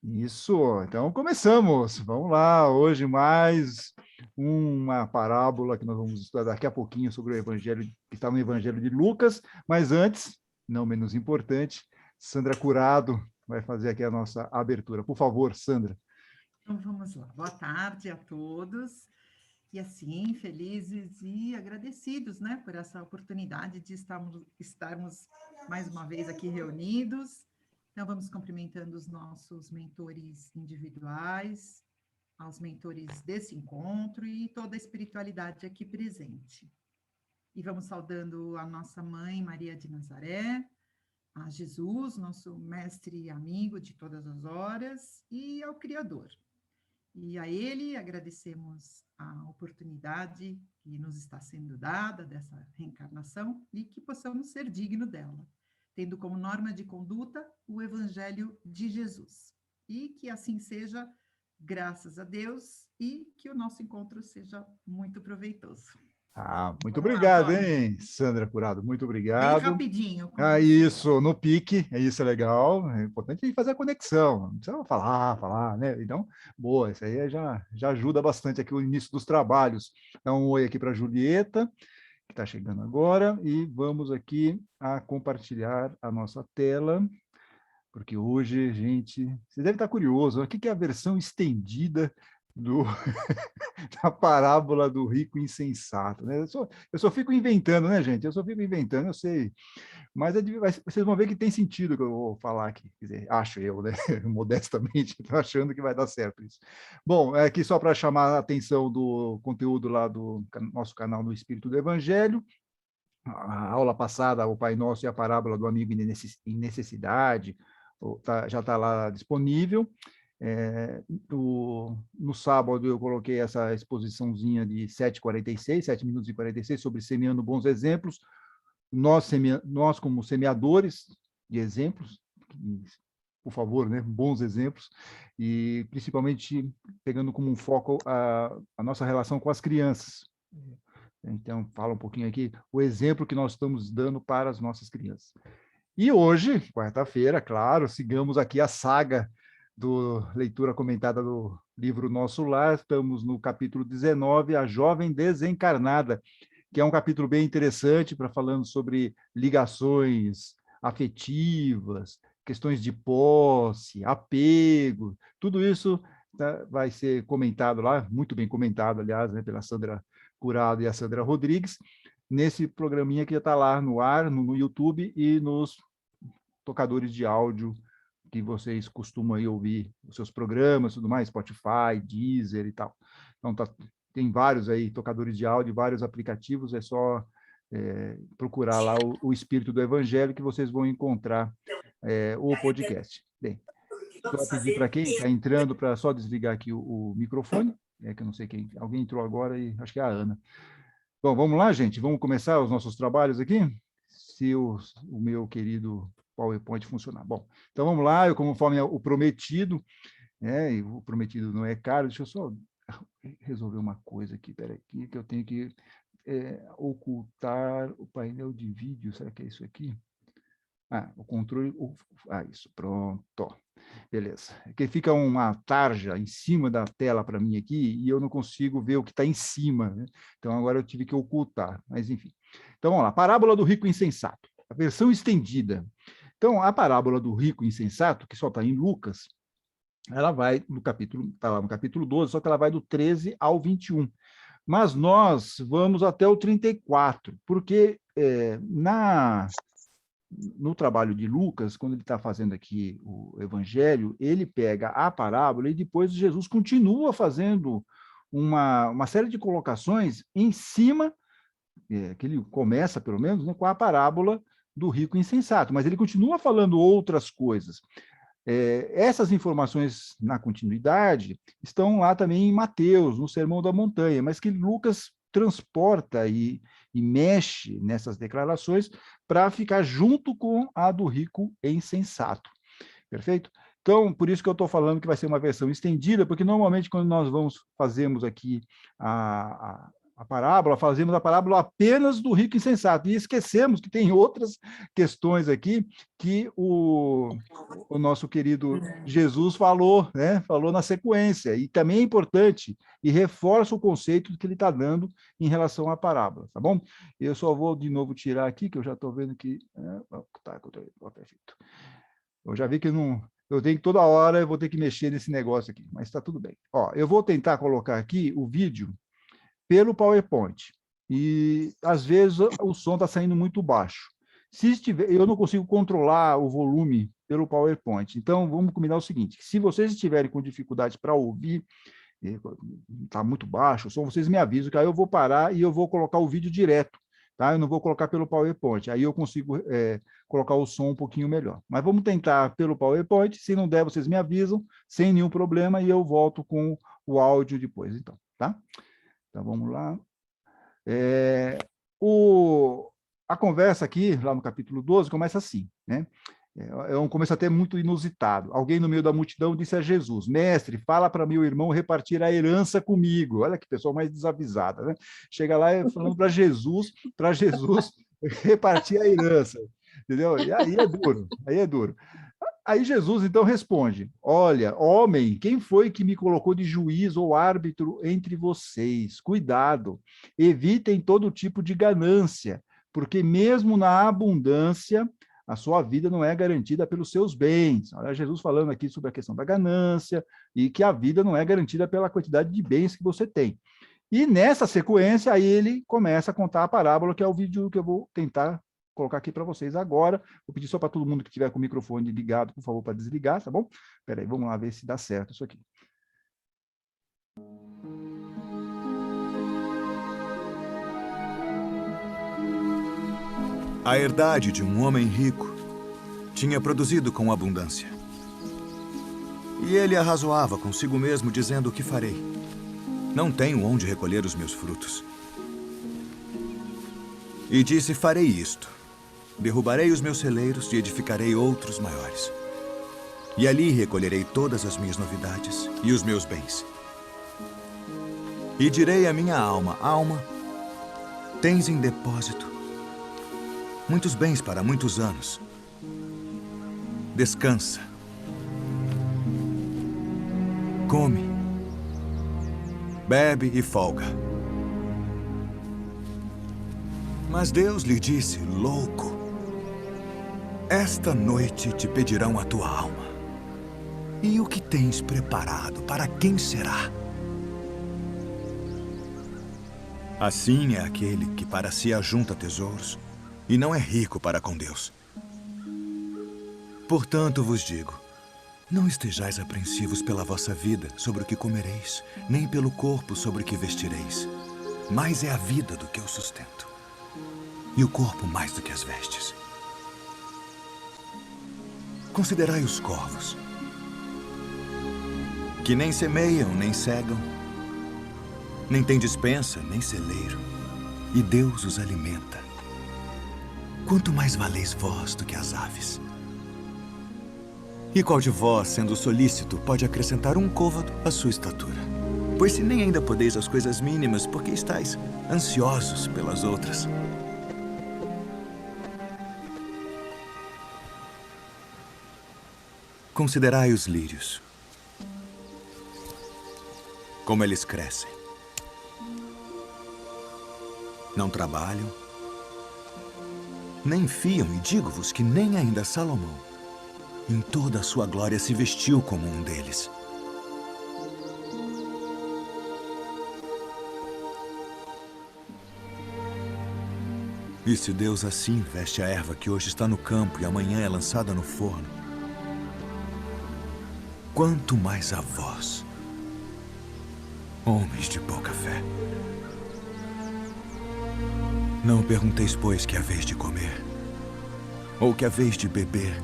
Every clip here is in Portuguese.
Isso, então começamos. Vamos lá, hoje mais uma parábola que nós vamos estudar daqui a pouquinho sobre o Evangelho, que está no Evangelho de Lucas, mas antes, não menos importante, Sandra Curado vai fazer aqui a nossa abertura. Por favor, Sandra. Então vamos lá. Boa tarde a todos. E assim, felizes e agradecidos, né, por essa oportunidade de estarmos mais uma vez aqui reunidos. Então, vamos cumprimentando os nossos mentores individuais, aos mentores desse encontro e toda a espiritualidade aqui presente. E vamos saudando a nossa mãe, Maria de Nazaré, a Jesus, nosso mestre e amigo de todas as horas, e ao Criador. E a ele agradecemos a oportunidade que nos está sendo dada dessa reencarnação e que possamos ser dignos dela, tendo como norma de conduta o Evangelho de Jesus. E que assim seja, graças a Deus, e que o nosso encontro seja muito proveitoso. Muito Vamos lá, obrigado, Tony. hein, Sandra Curado, muito Bem obrigado. rapidinho com você. Isso, no pique, isso é legal, é importante a gente fazer a conexão, não precisa falar, né? Então, boa, isso aí já ajuda bastante aqui o início dos trabalhos. Dá um oi aqui para a Julieta, que está chegando agora, e vamos aqui a compartilhar a nossa tela, porque hoje, gente, você deve estar curioso, o que é a versão estendida do a parábola do rico insensato, né? Eu só fico inventando, né, gente? Eu só fico inventando, eu sei. Mas vocês vão ver que tem sentido o que eu vou falar aqui. Quer dizer, acho eu, né? Modestamente, estou achando que vai dar certo isso. Bom, aqui só para chamar a atenção do conteúdo lá do nosso canal do Espírito do Evangelho. A aula passada, o Pai Nosso e a parábola do amigo em necessidade, já está lá disponível. No sábado eu coloquei essa exposiçãozinha de 7h46, 7 minutos e 46, sobre semeando bons exemplos. Nós como semeadores de exemplos, por favor, né, bons exemplos, e principalmente pegando como um foco a nossa relação com as crianças. Então, fala um pouquinho aqui o exemplo que nós estamos dando para as nossas crianças. E hoje, quarta-feira, claro, sigamos aqui a saga do leitura comentada do livro Nosso Lar. Estamos no capítulo 19, A Jovem Desencarnada, que é um capítulo bem interessante para falando sobre ligações afetivas, questões de posse, apego, tudo isso vai ser comentado lá, muito bem comentado, aliás, né, pela Sandra Curado e a Sandra Rodrigues, nesse programinha que já está lá no ar, no YouTube e nos tocadores de áudio que vocês costumam aí ouvir os seus programas, tudo mais, Spotify, Deezer e tal. Então, tem vários aí tocadores de áudio, vários aplicativos, é só procurar lá o Espírito do Evangelho que vocês vão encontrar o podcast. Bem, vou pedir para quem está entrando para só desligar aqui o microfone, que eu não sei quem, alguém entrou agora e acho que é a Ana. Bom, vamos lá, gente, vamos começar os nossos trabalhos aqui? Se o meu querido PowerPoint funcionar. Bom, então vamos lá, conforme o prometido, e o prometido não é caro, deixa eu só resolver uma coisa aqui, peraí, que eu tenho que ocultar o painel de vídeo, será que é isso aqui? O controle, isso, pronto, beleza. Aqui fica uma tarja em cima da tela para mim aqui, e eu não consigo ver o que está em cima, né? Então agora eu tive que ocultar, mas enfim. Então vamos lá, parábola do rico insensato, a versão estendida. Então a parábola do rico insensato, que só está em Lucas, ela vai no capítulo, está lá no capítulo 12, só que ela vai do 13 ao 21. Mas nós vamos até o 34, porque no trabalho de Lucas, quando ele está fazendo aqui o Evangelho, ele pega a parábola e depois Jesus continua fazendo uma série de colocações em cima, que ele começa, pelo menos, né, com a parábola do rico insensato, mas ele continua falando outras coisas. Essas informações na continuidade estão lá também em Mateus, no Sermão da Montanha, mas que Lucas transporta e mexe nessas declarações para ficar junto com a do rico insensato. Perfeito? Então, por isso que eu estou falando que vai ser uma versão estendida, porque normalmente quando nós fazemos aqui a parábola, fazemos a parábola apenas do rico insensato, e esquecemos que tem outras questões aqui que o nosso querido Jesus falou, né? Falou na sequência, e também é importante, e reforça o conceito que ele está dando em relação à parábola, tá bom? Eu só vou de novo tirar aqui, que eu já estou vendo que... Tá, perfeito. Eu já vi que não... Eu tenho que toda hora, eu vou ter que mexer nesse negócio aqui, mas está tudo bem. Ó, eu vou tentar colocar aqui o vídeo pelo PowerPoint. E, às vezes, o som está saindo muito baixo. Se estiver, eu não consigo controlar o volume pelo PowerPoint. Então, vamos combinar o seguinte, se vocês estiverem com dificuldade para ouvir, está muito baixo o som, vocês me avisam, que aí eu vou parar e eu vou colocar o vídeo direto, tá? Eu não vou colocar pelo PowerPoint, aí eu consigo colocar o som um pouquinho melhor. Mas vamos tentar pelo PowerPoint, se não der, vocês me avisam, sem nenhum problema, e eu volto com o áudio depois, então, tá? Então, vamos lá. A conversa aqui, lá no capítulo 12, começa assim, né? É um começo até muito inusitado. Alguém no meio da multidão disse a Jesus: Mestre, fala para meu irmão repartir a herança comigo. Olha que pessoa mais desavisada, né? Chega lá falando para Jesus repartir a herança, entendeu? E aí é duro, aí é duro. Aí Jesus então responde: olha, homem, quem foi que me colocou de juiz ou árbitro entre vocês? Cuidado, evitem todo tipo de ganância, porque mesmo na abundância, a sua vida não é garantida pelos seus bens. Olha Jesus falando aqui sobre a questão da ganância e que a vida não é garantida pela quantidade de bens que você tem. E nessa sequência, aí ele começa a contar a parábola, que é o vídeo que eu vou tentar colocar aqui para vocês agora. Vou pedir só para todo mundo que tiver com o microfone ligado, por favor, para desligar, tá bom? Espera aí, vamos lá ver se dá certo isso aqui. A herdade de um homem rico tinha produzido com abundância. E ele arrazoava consigo mesmo, dizendo: o que farei? Não tenho onde recolher os meus frutos. E disse: farei isto. Derrubarei os meus celeiros e edificarei outros maiores. E ali recolherei todas as minhas novidades e os meus bens. E direi à minha alma: alma, tens em depósito muitos bens para muitos anos. Descansa. Come. Bebe e folga. Mas Deus lhe disse: louco, esta noite te pedirão a tua alma. E o que tens preparado, para quem será? Assim é aquele que para si ajunta tesouros e não é rico para com Deus. Portanto vos digo, não estejais apreensivos pela vossa vida sobre o que comereis, nem pelo corpo sobre o que vestireis. Mais é a vida do que o sustento, e o corpo mais do que as vestes. Considerai os corvos, que nem semeiam, nem cegam, nem têm despensa, nem celeiro, e Deus os alimenta. Quanto mais valeis vós do que as aves? E qual de vós, sendo solícito, pode acrescentar um côvado à sua estatura? Pois se nem ainda podeis as coisas mínimas, por que estáis ansiosos pelas outras? Considerai os lírios, como eles crescem. Não trabalham, nem fiam, e digo-vos que nem ainda Salomão, em toda a sua glória, se vestiu como um deles. E se Deus assim veste a erva que hoje está no campo e amanhã é lançada no forno, quanto mais a vós, homens de pouca fé. Não pergunteis, pois, que haveis de comer, ou que haveis de beber,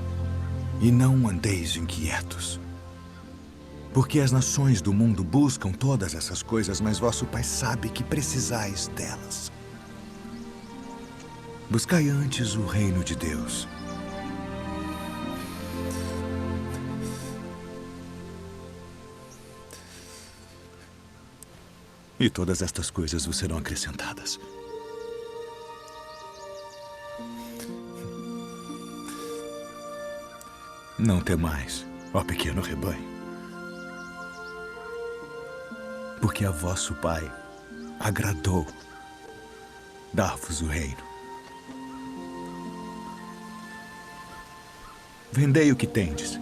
e não andeis inquietos. Porque as nações do mundo buscam todas essas coisas, mas vosso Pai sabe que precisais delas. Buscai antes o reino de Deus. E todas estas coisas vos serão acrescentadas. Não temais, ó pequeno rebanho, porque a vosso Pai agradou dar-vos o reino. Vendei o que tendes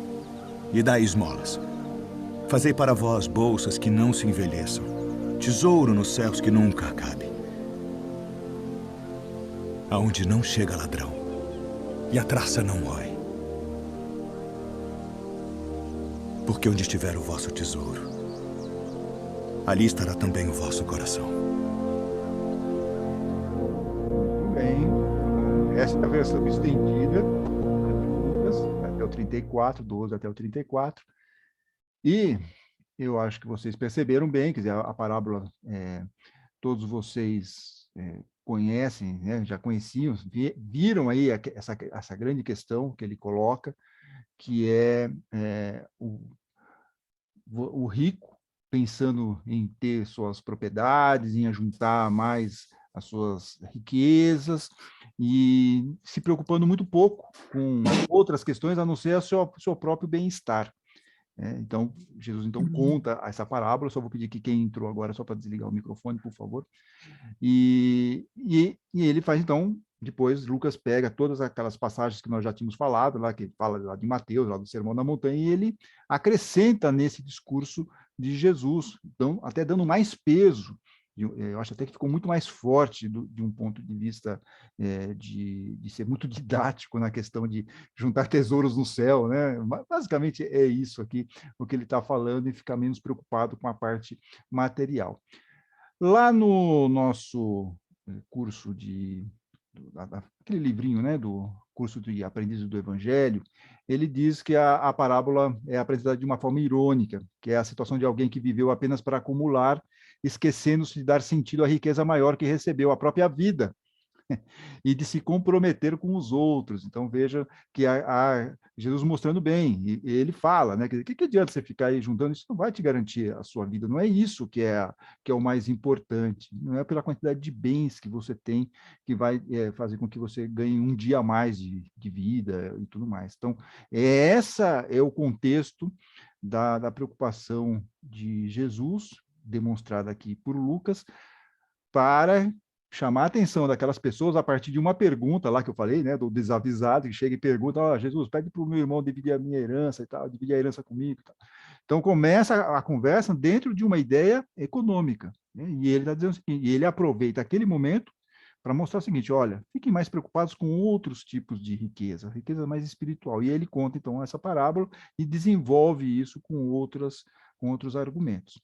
e dai esmolas. Fazei para vós bolsas que não se envelheçam, tesouro nos céus que nunca acabe, aonde não chega ladrão e a traça não rói. Porque onde estiver o vosso tesouro, ali estará também o vosso coração. Muito bem. Essa é a versão estendida, até o 34, 12 até o 34. E eu acho que vocês perceberam bem, quer dizer, a parábola, todos vocês conhecem, né, já conheciam, viram aí essa grande questão que ele coloca, que é o rico pensando em ter suas propriedades, em ajuntar mais as suas riquezas e se preocupando muito pouco com outras questões, a não ser o seu próprio bem-estar. Então, Jesus conta essa parábola, só vou pedir que quem entrou agora, só para desligar o microfone, por favor. E ele faz, então, depois Lucas pega todas aquelas passagens que nós já tínhamos falado, lá que fala lá de Mateus, lá do Sermão da Montanha, e ele acrescenta nesse discurso de Jesus, então, até dando mais peso. Eu acho até que ficou muito mais forte de um ponto de vista de ser muito didático na questão de juntar tesouros no céu, né? Basicamente é isso aqui, o que ele está falando, e ficar menos preocupado com a parte material. Lá no nosso curso aquele livrinho, né, do curso de Aprendizes do Evangelho, ele diz que a parábola é apresentada de uma forma irônica, que é a situação de alguém que viveu apenas para acumular, esquecendo-se de dar sentido à riqueza maior que recebeu, a própria vida, e de se comprometer com os outros. Então, veja que Jesus mostrando bem, e ele fala, né, que adianta você ficar aí juntando, isso não vai te garantir a sua vida, não é isso que é o mais importante, não é pela quantidade de bens que você tem que vai fazer com que você ganhe um dia a mais de vida e tudo mais. Então, essa é o contexto da preocupação de Jesus, demonstrada aqui por Lucas, para chamar a atenção daquelas pessoas a partir de uma pergunta lá que eu falei, né, do desavisado, que chega e pergunta, Jesus, pede para o meu irmão dividir a minha herança e tal, dividir a herança comigo e tal. Então, começa a conversa dentro de uma ideia econômica, né? E ele está dizendo o seguinte, e ele aproveita aquele momento para mostrar o seguinte, olha, fiquem mais preocupados com outros tipos de riqueza mais espiritual. E ele conta, então, essa parábola e desenvolve isso com outros argumentos.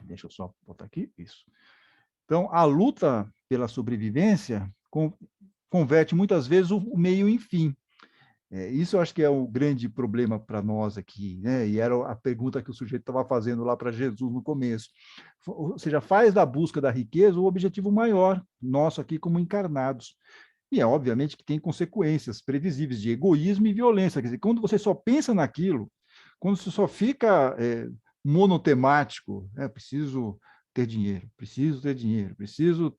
Deixa eu só botar aqui, isso. Então, a luta pela sobrevivência converte muitas vezes o meio em fim. Isso eu acho que é o grande problema para nós aqui, né? E era a pergunta que o sujeito estava fazendo lá para Jesus no começo. Ou seja, faz da busca da riqueza o objetivo maior, nosso aqui como encarnados. E obviamente que tem consequências previsíveis de egoísmo e violência. Quer dizer, quando você só pensa naquilo, quando você só fica monotemático, preciso ter dinheiro, preciso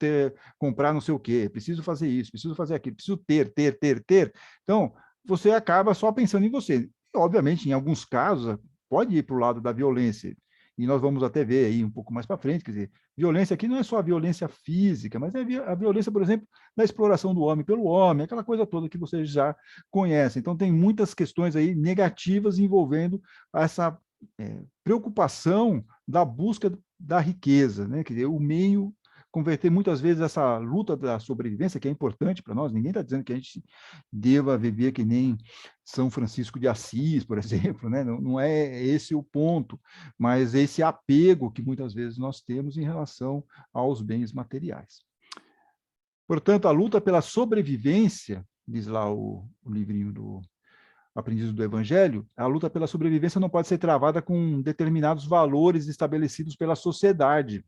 comprar não sei o quê, preciso fazer isso, preciso fazer aquilo, preciso ter. Então, você acaba só pensando em você. E, obviamente, em alguns casos, pode ir para o lado da violência, e nós vamos até ver aí um pouco mais para frente, quer dizer, violência aqui não é só a violência física, mas é a violência, por exemplo, da exploração do homem pelo homem, aquela coisa toda que vocês já conhecem. Então, tem muitas questões aí negativas envolvendo essa preocupação da busca da riqueza, né? Quer dizer, o meio, converter muitas vezes essa luta da sobrevivência, que é importante para nós, ninguém está dizendo que a gente deva viver que nem São Francisco de Assis, por exemplo, né? Não é esse o ponto, mas esse apego que muitas vezes nós temos em relação aos bens materiais. Portanto, a luta pela sobrevivência, diz lá o livrinho do Aprendizes do Evangelho, a luta pela sobrevivência não pode ser travada com determinados valores estabelecidos pela sociedade,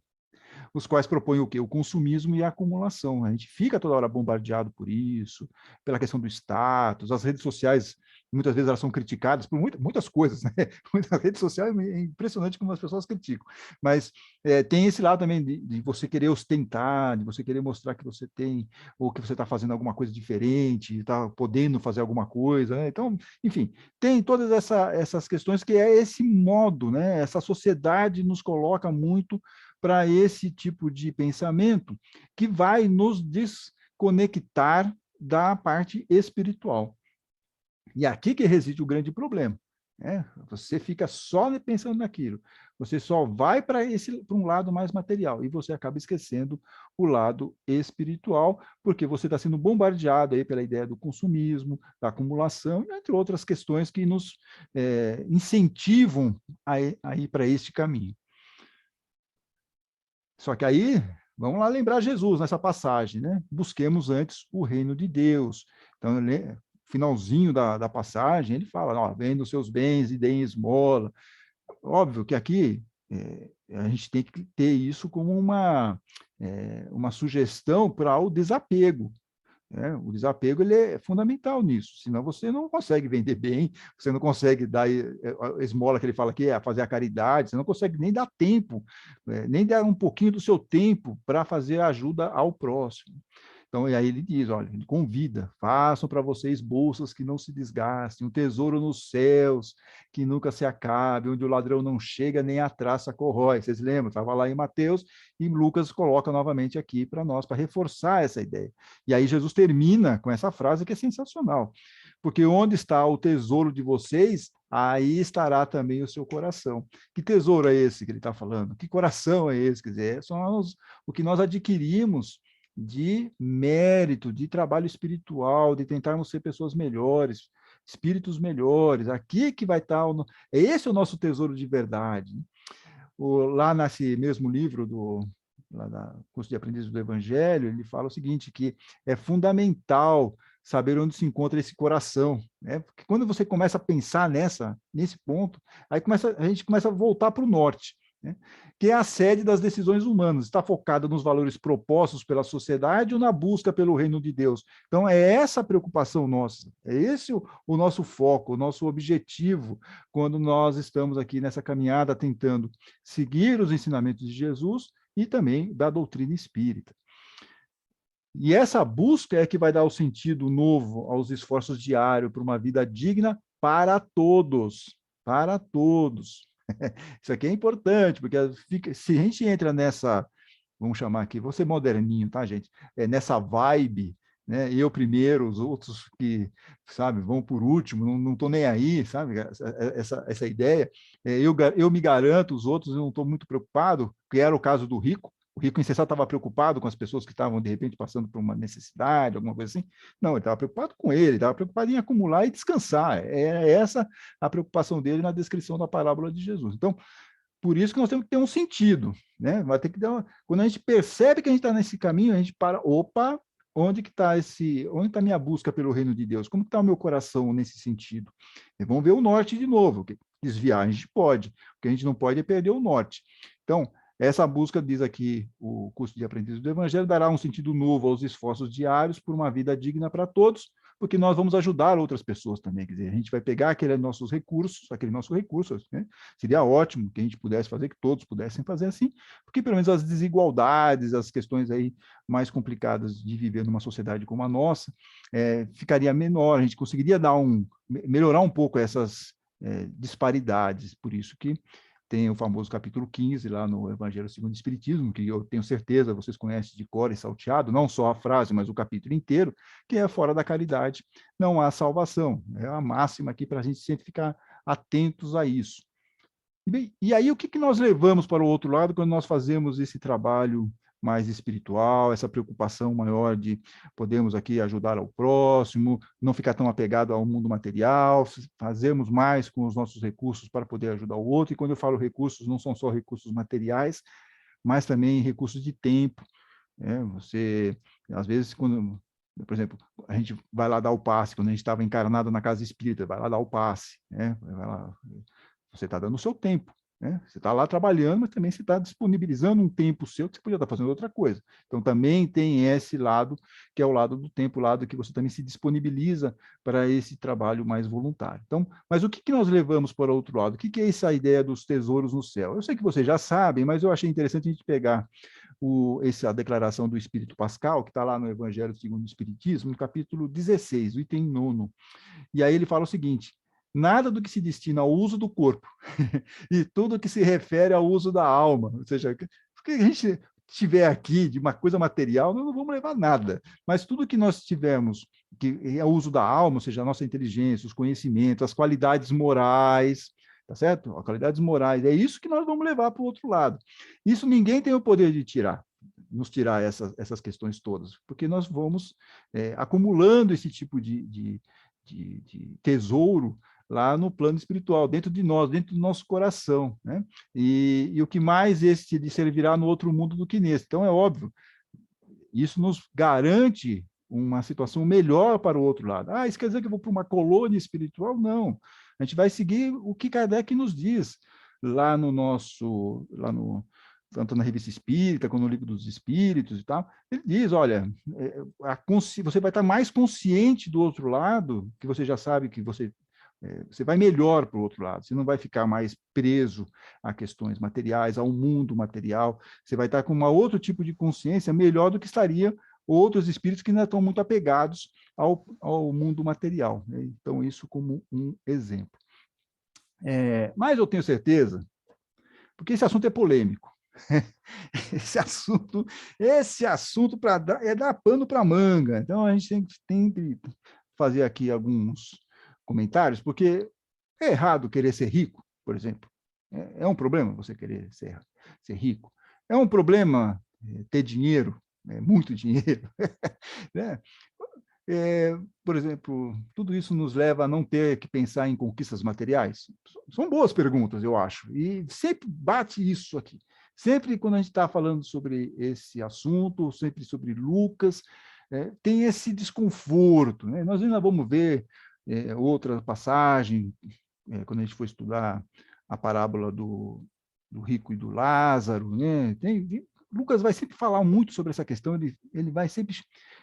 os quais propõem o quê? O consumismo e a acumulação. A gente fica toda hora bombardeado por isso, pela questão do status, as redes sociais, muitas vezes elas são criticadas por muitas coisas, né? Muitas redes sociais é impressionante como as pessoas criticam, mas tem esse lado também de você querer ostentar, de você querer mostrar que você tem, ou que você está fazendo alguma coisa diferente, está podendo fazer alguma coisa, né? Então, enfim, tem todas essas questões que é esse modo, né? Essa sociedade nos coloca muito para esse tipo de pensamento que vai nos desconectar da parte espiritual. E aqui que reside o grande problema. Né? Você fica só pensando naquilo. Você só vai para um lado mais material e você acaba esquecendo o lado espiritual, porque você está sendo bombardeado aí pela ideia do consumismo, da acumulação, entre outras questões que nos incentivam a ir para este caminho. Só que aí, vamos lá lembrar Jesus nessa passagem, né? Busquemos antes o reino de Deus. Então, finalzinho da passagem, ele fala, ó, vendam seus bens e deem esmola. Óbvio que aqui a gente tem que ter isso como uma sugestão para o desapego. Né? O desapego ele é fundamental nisso, senão você não consegue vender bem, você não consegue dar a esmola que ele fala aqui, fazer a caridade, você não consegue nem dar tempo, nem dar um pouquinho do seu tempo para fazer a ajuda ao próximo. Então, e aí ele diz, olha, ele convida, façam para vocês bolsas que não se desgastem, um tesouro nos céus, que nunca se acabe, onde o ladrão não chega, nem a traça corrói. Vocês lembram? Estava lá em Mateus, e Lucas coloca novamente aqui para nós, para reforçar essa ideia. E aí Jesus termina com essa frase que é sensacional, porque onde está o tesouro de vocês, aí estará também o seu coração. Que tesouro é esse que ele está falando? Que coração é esse? Quer dizer, são o que nós adquirimos de mérito, de trabalho espiritual, de tentarmos ser pessoas melhores, espíritos melhores. Aqui que vai estar, esse é o nosso tesouro de verdade. Lá nesse mesmo livro lá da Curso de Aprendizes do Evangelho, ele fala o seguinte, que é fundamental saber onde se encontra esse coração, né? Porque quando você começa a pensar nesse ponto, aí a gente começa a voltar para o norte, né? Que é a sede das decisões humanas, está focada nos valores propostos pela sociedade ou na busca pelo reino de Deus. Então, é essa a preocupação nossa, é esse o nosso foco, o nosso objetivo, quando nós estamos aqui nessa caminhada tentando seguir os ensinamentos de Jesus e também da doutrina espírita. E essa busca é que vai dar o sentido novo aos esforços diários para uma vida digna para todos, para todos. Isso aqui é importante, porque se a gente entra nessa, vamos chamar aqui, vou ser moderninho, tá, gente? Nessa vibe, né? Eu primeiro, os outros que, sabe, vão por último, não estou nem aí, sabe? Essa ideia. Eu me garanto, os outros eu não estou muito preocupado, que era o caso do rico. O rico insensato estava preocupado com as pessoas que estavam, de repente, passando por uma necessidade, alguma coisa assim. Não, ele estava preocupado com ele estava preocupado em acumular e descansar. É essa a preocupação dele na descrição da parábola de Jesus. Então, por isso que nós temos que ter um sentido, né? Vai ter que dar quando a gente percebe que a gente está nesse caminho, a gente para, opa, onde está a minha busca pelo reino de Deus? Como está o meu coração nesse sentido? E vamos ver o norte de novo. Desviar a gente pode, o que a gente não pode é perder o norte. Então, essa busca, diz aqui o curso de aprendizes do Evangelho, dará um sentido novo aos esforços diários por uma vida digna para todos, porque nós vamos ajudar outras pessoas também. Quer dizer, a gente vai pegar aquele nosso recurso, né? Seria ótimo que a gente pudesse fazer, que todos pudessem fazer assim, porque pelo menos as desigualdades, as questões aí mais complicadas de viver numa sociedade como a nossa, ficaria menor, a gente conseguiria melhorar um pouco essas disparidades, por isso que tem o famoso capítulo 15 lá no Evangelho segundo o Espiritismo, que eu tenho certeza vocês conhecem de cor e salteado, não só a frase, mas o capítulo inteiro, que é fora da caridade, não há salvação. É a máxima aqui para a gente sempre ficar atentos a isso. E aí o que nós levamos para o outro lado quando nós fazemos esse trabalho mais espiritual, essa preocupação maior de podermos aqui ajudar ao próximo, não ficar tão apegado ao mundo material, fazermos mais com os nossos recursos para poder ajudar o outro. E quando eu falo recursos, não são só recursos materiais, mas também recursos de tempo. Você, às vezes, quando, por exemplo, a gente vai lá dar o passe, quando a gente estava encarnado na casa espírita, vai lá dar o passe, né? Vai lá, você está dando o seu tempo. né? Você está lá trabalhando, mas também você está disponibilizando um tempo seu que você podia estar fazendo outra coisa. Então, também tem esse lado, que é o lado do tempo, o lado que você também se disponibiliza para esse trabalho mais voluntário. Então, mas o que, que nós levamos para o outro lado? O que, que é essa ideia dos tesouros no céu? Eu sei que vocês já sabem, mas eu achei interessante a gente pegar essa declaração do Espírito Pascal, que está lá no Evangelho segundo o Espiritismo, no capítulo 16, o item 9. E aí ele fala o seguinte: nada do que se destina ao uso do corpo e tudo que se refere ao uso da alma, ou seja, porque a gente tiver aqui de uma coisa material, nós não vamos levar nada, mas tudo que nós tivermos, que é o uso da alma, ou seja, a nossa inteligência, os conhecimentos, as qualidades morais, tá certo? As qualidades morais, é isso que nós vamos levar para o outro lado. Isso ninguém tem o poder de tirar, nos tirar essas questões todas, porque nós vamos acumulando esse tipo de tesouro lá no plano espiritual, dentro de nós, dentro do nosso coração, né? E o que mais esse lhe servirá no outro mundo do que nesse. Então, é óbvio, isso nos garante uma situação melhor para o outro lado. Ah, isso quer dizer que eu vou para uma colônia espiritual? Não. A gente vai seguir o que Kardec nos diz lá no nosso, tanto na Revista Espírita, como no Livro dos Espíritos e tal. Ele diz, olha, você vai estar mais consciente do outro lado, que você já sabe que você vai melhor para o outro lado, você não vai ficar mais preso a questões materiais, ao mundo material, você vai estar com um outro tipo de consciência melhor do que estaria outros espíritos que ainda estão muito apegados ao mundo material, né? Então, isso como um exemplo. Mas eu tenho certeza, porque esse assunto é polêmico, esse assunto é dar pano para manga, então a gente tem que fazer aqui alguns comentários, porque é errado querer ser rico, por exemplo. É um problema você querer ser rico. É um problema ter dinheiro, muito dinheiro. Né? Por exemplo, tudo isso nos leva a não ter que pensar em conquistas materiais? São boas perguntas, eu acho, e sempre bate isso aqui. Sempre quando a gente está falando sobre esse assunto, sempre sobre Lucas, tem esse desconforto, né? Nós ainda vamos ver outra passagem, quando a gente for estudar a parábola do rico e do Lázaro, né? Lucas vai sempre falar muito sobre essa questão, ele vai sempre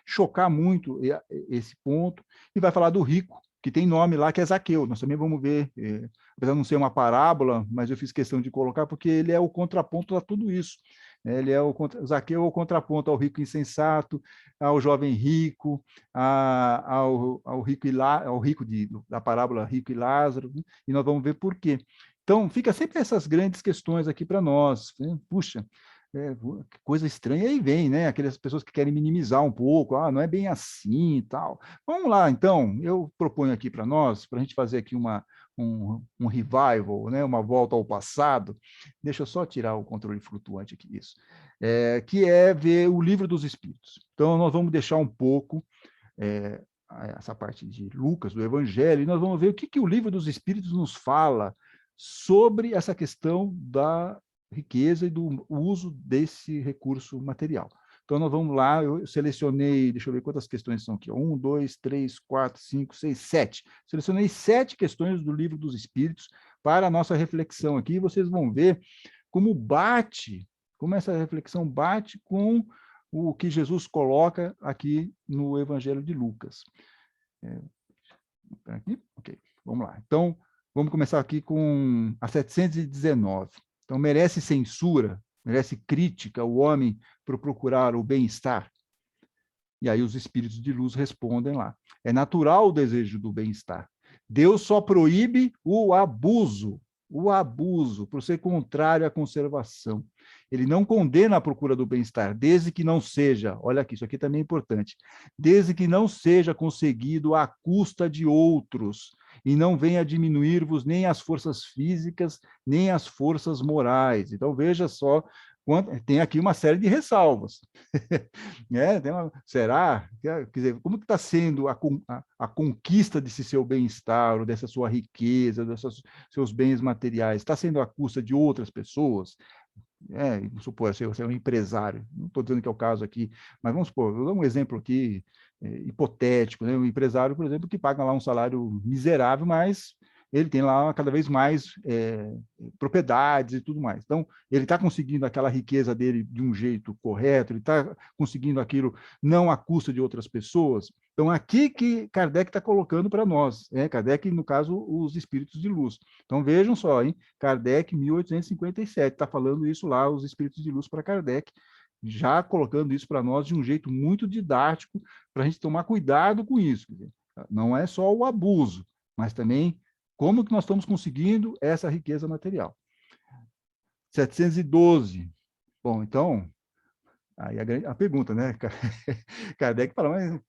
chocar muito esse ponto, e vai falar do rico, que tem nome lá, que é Zaqueu. Nós também vamos ver, apesar de não ser uma parábola, mas eu fiz questão de colocar, porque ele é o contraponto a tudo isso. Ele é Zaqueu é o contraponto ao rico insensato, ao jovem rico, ao rico da parábola Rico e Lázaro, né? E nós vamos ver por quê. Então, fica sempre essas grandes questões aqui para nós, né? Puxa, que coisa estranha, aí vem, né? Aquelas pessoas que querem minimizar um pouco, não é bem assim e tal. Vamos lá, então, eu proponho aqui para nós, para a gente fazer aqui um revival, né? Uma volta ao passado. Deixa eu só tirar o controle flutuante aqui, isso. Que é ver o Livro dos Espíritos. Então, nós vamos deixar um pouco essa parte de Lucas, do Evangelho, e nós vamos ver o que o Livro dos Espíritos nos fala sobre essa questão da riqueza e do uso desse recurso material. Então, nós vamos lá, eu selecionei, deixa eu ver quantas questões são aqui, 1, 2, 3, 4, 5, 6, 7. Selecionei 7 questões do Livro dos Espíritos para a nossa reflexão aqui, e vocês vão ver como essa reflexão bate com o que Jesus coloca aqui no Evangelho de Lucas. Aqui? Ok, vamos lá. Então, vamos começar aqui com a 719. Então, merece censura, merece crítica o homem por procurar o bem-estar? E aí os espíritos de luz respondem lá. É natural o desejo do bem-estar. Deus só proíbe o abuso, por ser contrário à conservação. Ele não condena a procura do bem-estar, desde que não seja, olha aqui, isso aqui também é importante, desde que não seja conseguido à custa de outros, e não venha diminuir-vos nem as forças físicas, nem as forças morais. Então, veja só, tem aqui uma série de ressalvas. Será? Quer dizer, como que está sendo a conquista desse seu bem-estar, ou dessa sua riqueza, desses seus bens materiais? Está sendo à custa de outras pessoas? Vamos supor, você é um empresário, não estou dizendo que é o caso aqui, mas vamos supor, vou dar um exemplo aqui, hipotético, né? Um empresário, por exemplo, que paga lá um salário miserável, mas ele tem lá cada vez mais propriedades e tudo mais. Então, ele está conseguindo aquela riqueza dele de um jeito correto, ele está conseguindo aquilo não à custa de outras pessoas. Então, aqui que Kardec está colocando para nós, Kardec, no caso, os espíritos de luz. Então, vejam só, hein? Kardec, 1857, está falando isso lá, os espíritos de luz para Kardec, já colocando isso para nós de um jeito muito didático, para a gente tomar cuidado com isso. Não é só o abuso, mas também como que nós estamos conseguindo essa riqueza material. 712. Bom, então, aí a pergunta, né? Kardec fala, mas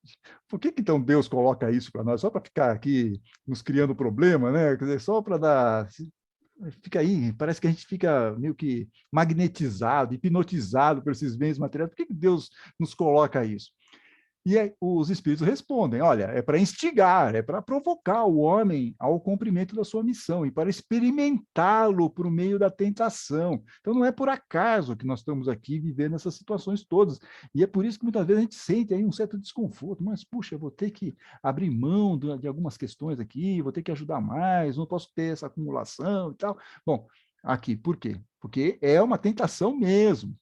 por que então Deus coloca isso para nós? Só para ficar aqui nos criando problema, né? Quer dizer, só para dar... Fica aí, parece que a gente fica meio que magnetizado, hipnotizado por esses bens materiais. Por que Deus nos coloca isso? E aí, os espíritos respondem, olha, é para instigar, é para provocar o homem ao cumprimento da sua missão e para experimentá-lo por meio da tentação. Então, não é por acaso que nós estamos aqui vivendo essas situações todas. E é por isso que muitas vezes a gente sente aí um certo desconforto. Mas, puxa, eu vou ter que abrir mão de algumas questões aqui, vou ter que ajudar mais, não posso ter essa acumulação e tal. Bom, aqui, por quê? Porque é uma tentação mesmo.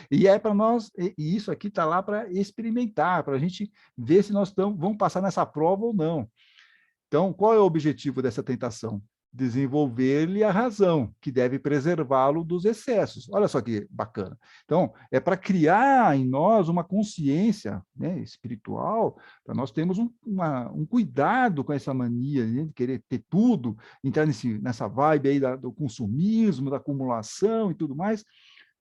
E é para nós, e isso aqui está lá para experimentar, para a gente ver se nós vamos passar nessa prova ou não. Então, qual é o objetivo dessa tentação? Desenvolver-lhe a razão, que deve preservá-lo dos excessos. Olha só que bacana. Então, é para criar em nós uma consciência, né, espiritual, para nós termos um cuidado com essa mania, né, de querer ter tudo, entrar nessa vibe aí do consumismo, da acumulação e tudo mais.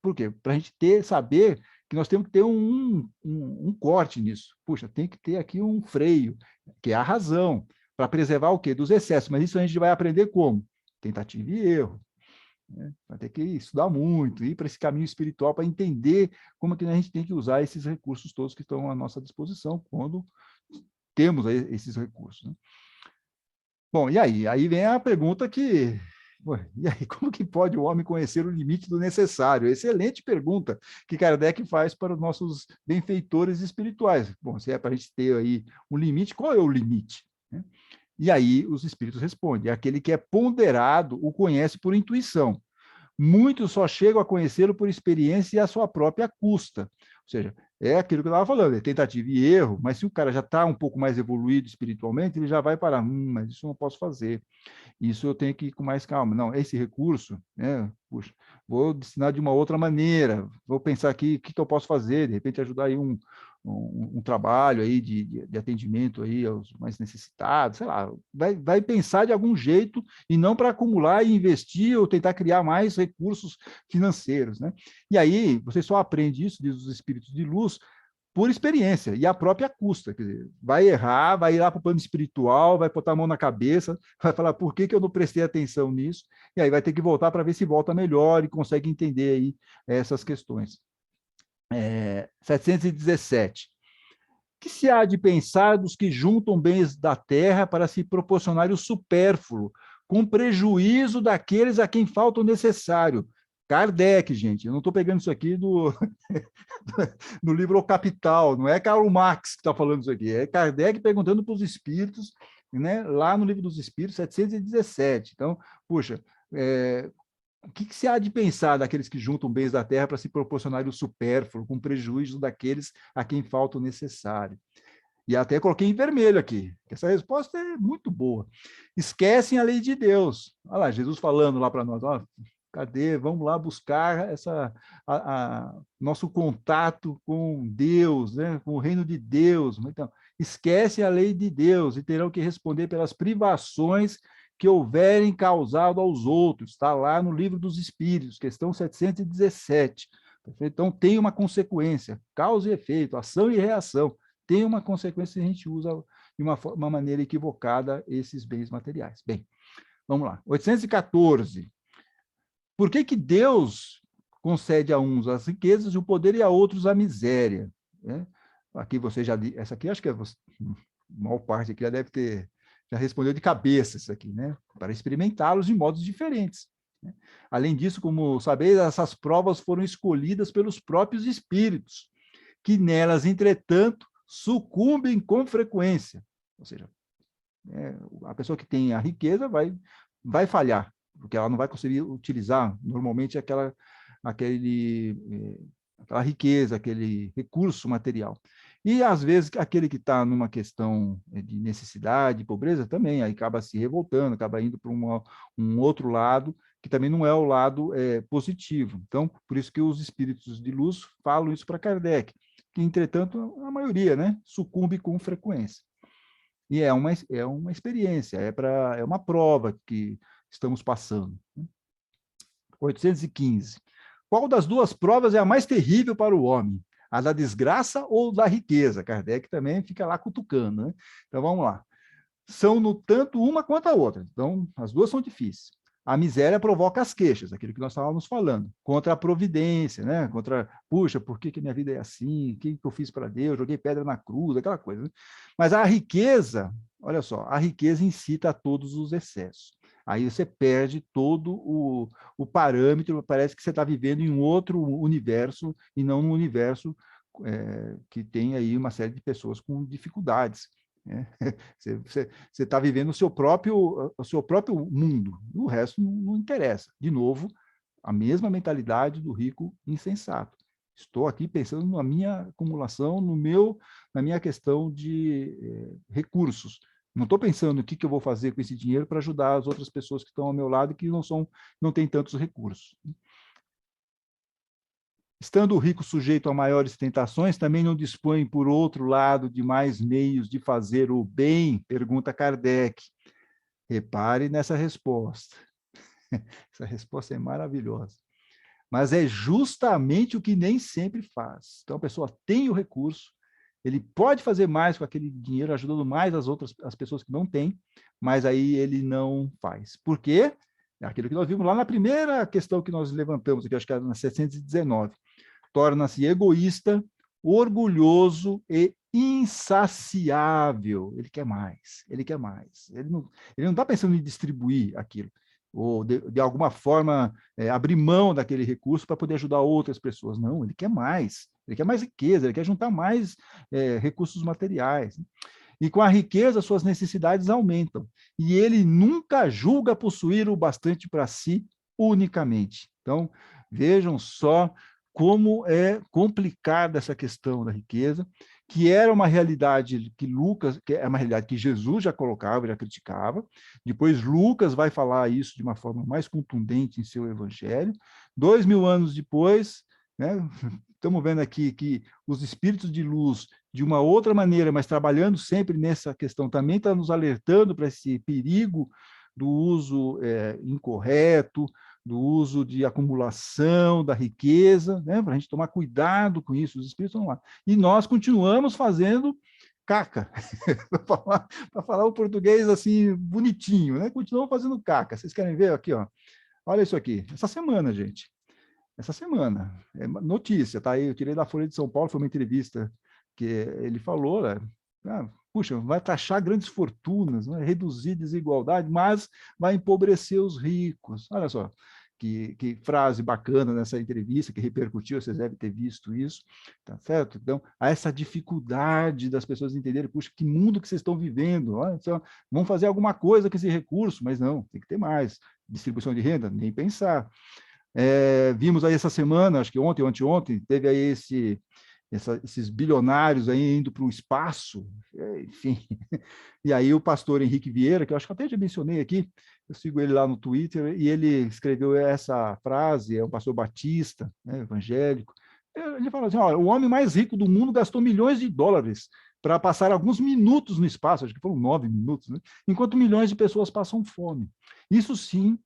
Por quê? Para a gente saber que nós temos que ter um corte nisso. Puxa, tem que ter aqui um freio, que é a razão, para preservar o quê? Dos excessos. Mas isso a gente vai aprender como? Tentativa e erro. Né? Vai ter que estudar muito, ir para esse caminho espiritual para entender como que a gente tem que usar esses recursos todos que estão à nossa disposição quando temos esses recursos. Né? Bom, e aí? Aí vem a pergunta que... E aí, como que pode o homem conhecer o limite do necessário? Excelente pergunta que Kardec faz para os nossos benfeitores espirituais. Bom, se é para a gente ter aí um limite, qual é o limite? E aí os espíritos respondem, aquele que é ponderado o conhece por intuição. Muitos só chegam a conhecê-lo por experiência e à sua própria custa. Ou seja, é aquilo que eu estava falando, é tentativa e erro, mas se o cara já está um pouco mais evoluído espiritualmente, ele já vai parar, mas isso eu não posso fazer, isso eu tenho que ir com mais calma. Não, esse recurso, né, puxa, vou destinar de uma outra maneira, vou pensar aqui o que eu posso fazer, de repente ajudar aí um trabalho aí de atendimento aí aos mais necessitados, sei lá, vai pensar de algum jeito e não para acumular e investir ou tentar criar mais recursos financeiros, né? E aí você só aprende isso, diz os espíritos de luz, por experiência e a própria custa, quer dizer, vai errar, vai ir lá para o plano espiritual, vai botar a mão na cabeça, vai falar por que eu não prestei atenção nisso, e aí vai ter que voltar para ver se volta melhor e consegue entender aí essas questões. 717. Que se há de pensar dos que juntam bens da terra para se proporcionar o supérfluo, com prejuízo daqueles a quem falta o necessário? Kardec, gente, eu não estou pegando isso aqui no livro O Capital, não é Karl Marx que está falando isso aqui, é Kardec perguntando para os espíritos, né, lá no Livro dos Espíritos, 717. Então, puxa, o que se há de pensar daqueles que juntam bens da terra para se proporcionar o supérfluo, com prejuízo daqueles a quem falta o necessário? E até coloquei em vermelho aqui, que essa resposta é muito boa. Esquecem a lei de Deus. Olha lá, Jesus falando lá para nós, ó, cadê? Vamos lá buscar nosso contato com Deus, né? Com o reino de Deus. Então, esquecem a lei de Deus e terão que responder pelas privações que houverem causado aos outros. Está lá no Livro dos Espíritos, questão 717. Então, tem uma consequência, causa e efeito, ação e reação. Tem uma consequência se a gente usa de uma maneira equivocada esses bens materiais. Bem, vamos lá. 814. Por que Deus concede a uns as riquezas e o poder e a outros a miséria? Aqui você já... Essa aqui acho que a maior parte aqui já deve ter... Já respondeu de cabeça isso aqui, né? Para experimentá-los de modos diferentes. Né? Além disso, como sabeis, essas provas foram escolhidas pelos próprios espíritos, que nelas, entretanto, sucumbem com frequência. Ou seja, A pessoa que tem a riqueza vai falhar, porque ela não vai conseguir utilizar normalmente aquela riqueza, aquele recurso material. E, às vezes, aquele que está numa questão de necessidade, pobreza, também aí acaba se revoltando, acaba indo para um outro lado, que também não é o lado positivo. Então, por isso que os espíritos de luz falam isso para Kardec, que, entretanto, a maioria, né, sucumbe com frequência. E é uma experiência, é uma prova que estamos passando. 815. Qual das duas provas é a mais terrível para o homem? A da desgraça ou da riqueza? Kardec também fica lá cutucando, né? Então, vamos lá. São, no tanto, uma quanto a outra. Então, as duas são difíceis. A miséria provoca as queixas, aquilo que nós estávamos falando, contra a providência, né? Contra, puxa, por que minha vida é assim? O que eu fiz para Deus? Joguei pedra na cruz, aquela coisa. Né? Mas a riqueza, olha só, a riqueza incita a todos os excessos. Aí você perde todo o parâmetro, parece que você está vivendo em um outro universo e não num universo que tem aí uma série de pessoas com dificuldades. Né? Você está vivendo o seu próprio mundo, o resto não interessa. De novo, a mesma mentalidade do rico insensato. Estou aqui pensando na minha acumulação, na minha questão de recursos. Não estou pensando o que eu vou fazer com esse dinheiro para ajudar as outras pessoas que estão ao meu lado e que não têm tantos recursos. Estando o rico sujeito a maiores tentações, também não dispõe, por outro lado, de mais meios de fazer o bem? Pergunta Kardec. Repare nessa resposta. Essa resposta é maravilhosa. Mas é justamente o que nem sempre faz. Então, a pessoa tem o recurso, ele pode fazer mais com aquele dinheiro, ajudando mais as pessoas que não têm, mas aí ele não faz. Por quê? É aquilo que nós vimos lá na primeira questão que nós levantamos, aqui, acho que era na 719. Torna-se egoísta, orgulhoso e insaciável. Ele quer mais, ele quer mais. Ele não está pensando em distribuir aquilo, ou de alguma forma abrir mão daquele recurso para poder ajudar outras pessoas. Não, ele quer mais riqueza, ele quer juntar mais recursos materiais. E com a riqueza, suas necessidades aumentam. E ele nunca julga possuir o bastante para si unicamente. Então, vejam só como é complicada essa questão da riqueza, que era uma realidade que é uma realidade que Jesus já colocava, já criticava. Depois Lucas vai falar isso de uma forma mais contundente em seu evangelho. 2000 anos depois, né, estamos vendo aqui que os espíritos de luz, de uma outra maneira, mas trabalhando sempre nessa questão, também está nos alertando para esse perigo do uso incorreto, do uso de acumulação da riqueza, né, para a gente tomar cuidado com isso, os espíritos estão lá. E nós continuamos fazendo caca, para falar o português assim, bonitinho, né? Continuamos fazendo caca. Vocês querem ver aqui, ó? Olha isso aqui, essa semana, gente. Essa semana, é notícia, tá aí, eu tirei da Folha de São Paulo, foi uma entrevista que ele falou, né? Puxa, vai taxar grandes fortunas, vai reduzir desigualdade, mas vai empobrecer os ricos. Olha só, que frase bacana nessa entrevista, que repercutiu, vocês devem ter visto isso, tá certo? Então, há essa dificuldade das pessoas entenderem, puxa, que mundo que vocês estão vivendo, olha só, vão fazer alguma coisa com esse recurso, mas não, tem que ter mais. Distribuição de renda, nem pensar. Vimos aí essa semana, acho que ontem ou anteontem, teve aí esses bilionários aí indo para o espaço, enfim. E aí o pastor Henrique Vieira, que eu acho que até já mencionei aqui, eu sigo ele lá no Twitter, e ele escreveu essa frase, é um pastor batista, né, evangélico. Ele fala assim, o homem mais rico do mundo gastou milhões de dólares para passar alguns minutos no espaço, acho que foram 9 minutos, né, enquanto milhões de pessoas passam fome. Isso sim